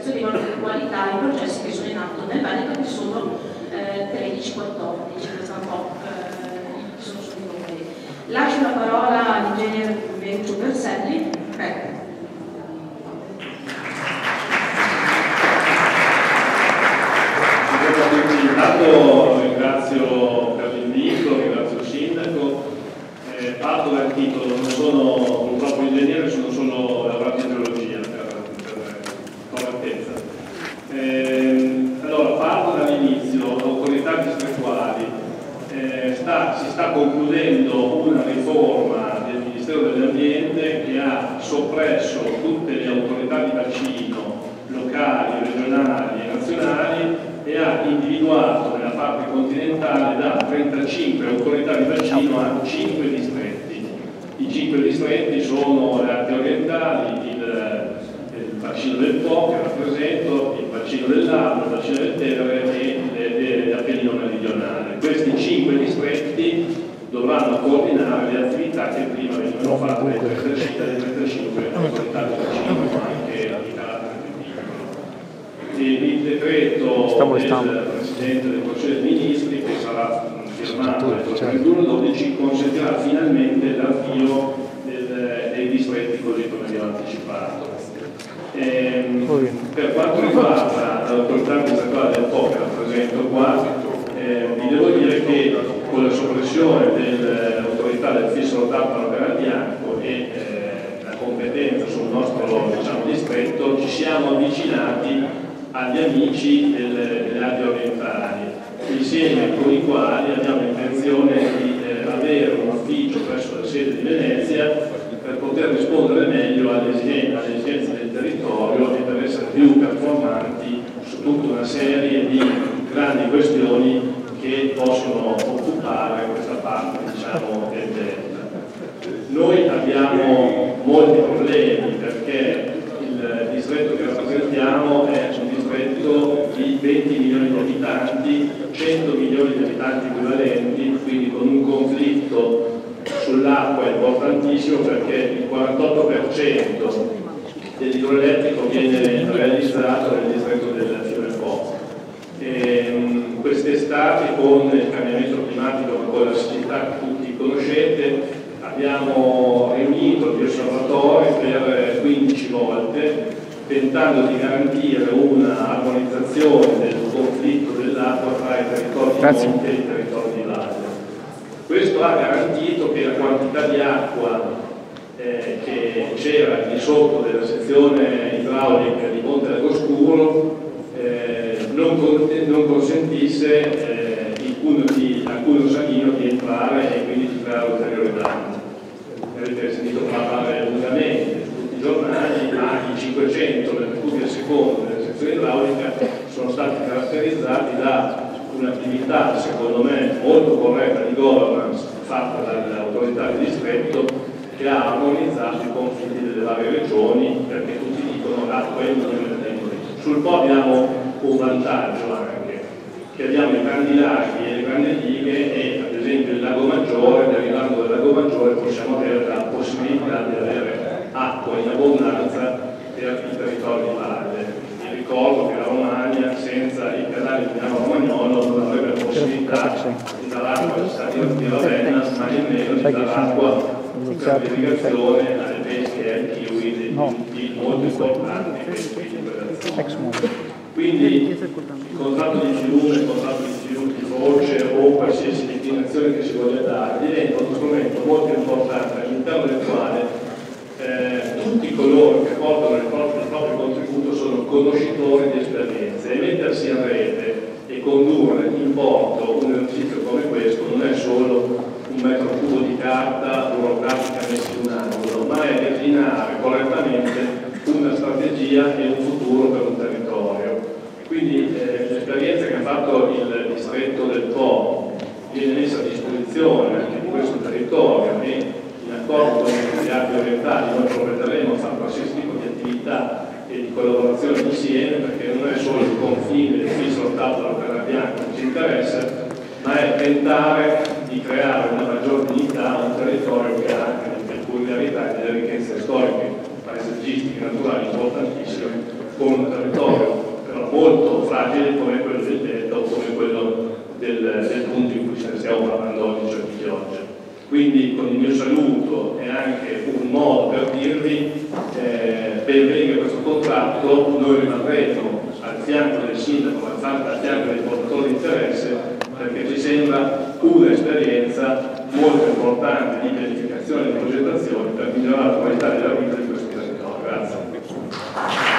certificazione di valore di qualità ai processi che sono in atto nel Veneto, che sono 13-14, questa un po' sono i numeri. Lascio la parola all'ingegnere Bencio Berselli. Prego. Intanto ringrazio per l'invito, ringrazio il sindaco. Parto dal titolo, non sono purtroppo ingegnere, sono solo laureato in geologia per correttezza. Allora, parto dall'inizio, autorità distrettuali. Si sta concludendo una riforma del Ministero dell'Ambiente che ha soppresso tutte le autorità di bacino locali, regionali e nazionali e ha individuato nella parte continentale da 35 autorità di bacino a 5 distretti. I 5 distretti sono le Alpi orientali, il bacino del Po che rappresento, il bacino dell'Arno, il bacino del Tevere e l'Appennino meridionale. Questi 5 distretti dovranno coordinare le attività che prima venivano fatte dai 35 autorità di bacino, anche di carattere il decreto del Presidente del Consiglio dei Ministri, che sarà firmato il 31/12, consentirà finalmente l'avvio dei distretti così come vi ho anticipato. Per quanto riguarda l'autorità amministrativa del Po che rappresento qua, vi devo dire che con la soppressione dell'autorità del Fissero Tartaro Canal Bianco e la competenza sul nostro distretto ci siamo avvicinati agli amici delle Alpi orientali, insieme con i quali abbiamo intenzione di avere un ufficio presso la sede di Venezia per poter rispondere meglio alle esigenze del territorio e per essere più performanti su tutta una serie di grandi questioni che possono occupare questa parte, diciamo, del delta. Noi abbiamo molti problemi perché il distretto che rappresentiamo è un distretto di 20 milioni di abitanti, 100 milioni di abitanti equivalenti, quindi con un conflitto sull'acqua importantissimo perché il 48% dell'idroelettrico viene realizzato nel distretto del fiume Po. Quest'estate, con il cambiamento climatico e con la siccità che tutti conoscete, abbiamo riunito gli osservatori per 15 volte tentando di garantire una armonizzazione del conflitto dell'acqua tra i territori di monte e i territori di valle. Questo ha garantito che la quantità di acqua che c'era di sotto della sezione idraulica di Monte Lago Scuro non consentisse al cuneo salino di entrare e quindi di creare ulteriori danni. Avete sentito parlare lungamente su tutti i giornali, ma i 500 metri cubi al secondo della sezione idraulica sono stati caratterizzati da un'attività, secondo me, molto corretta di governance fatta dall'autorità del distretto che ha armonizzato i conflitti delle varie regioni, perché tutti dicono l'acqua è il minimo. Sul Po abbiamo un vantaggio anche, che abbiamo i grandi laghi e le grandi dighe e ad esempio il Lago Maggiore, derivando dal Lago Maggiore possiamo avere la possibilità di avere acqua in abbondanza per i territori di valle. Vi ricordo che la Romagna senza il canale di Milano-Romagnolo non avrebbe la possibilità di dare acqua al stadio di Ravenna, ma nemmeno di dare acqua per l'irrigazione alle pesche e ai kiwi molto importanti. Quindi il contratto di fiume, il contratto di foce o qualsiasi declinazione che si voglia dare diventa uno strumento molto importante all'interno del quale tutti coloro che portano il proprio contributo sono conoscitori di esperienze e mettersi in rete e condurre in porto un esercizio come questo non è solo un metro cubo di carta burocratica messa in un angolo, ma è declinare correttamente una strategia e un futuro per un territorio. Quindi l'esperienza che ha fatto il distretto del Po viene messa a disposizione anche di questo territorio e in accordo con gli Alpi orientali noi provvederemo a fare qualsiasi tipo di attività e di collaborazione insieme, perché non è solo il confine del Fissero Tartaro Canal Bianco che ci interessa, ma è tentare di creare una maggior dignità a un territorio che ha anche delle peculiarità e delle ricchezze storiche, paesaggistiche, naturali importantissime, con un territorio molto fragili come quello del delta o come quello del punto in cui ce ne stiamo parlando oggi, cioè di oggi. Quindi con il mio saluto è anche un modo per dirvi ben venga questo contratto, noi rimarremo al fianco del sindaco, al fianco dei portatori di interesse, perché ci sembra un'esperienza molto importante di pianificazione e di progettazione per migliorare la qualità della vita di questo territorio. Grazie.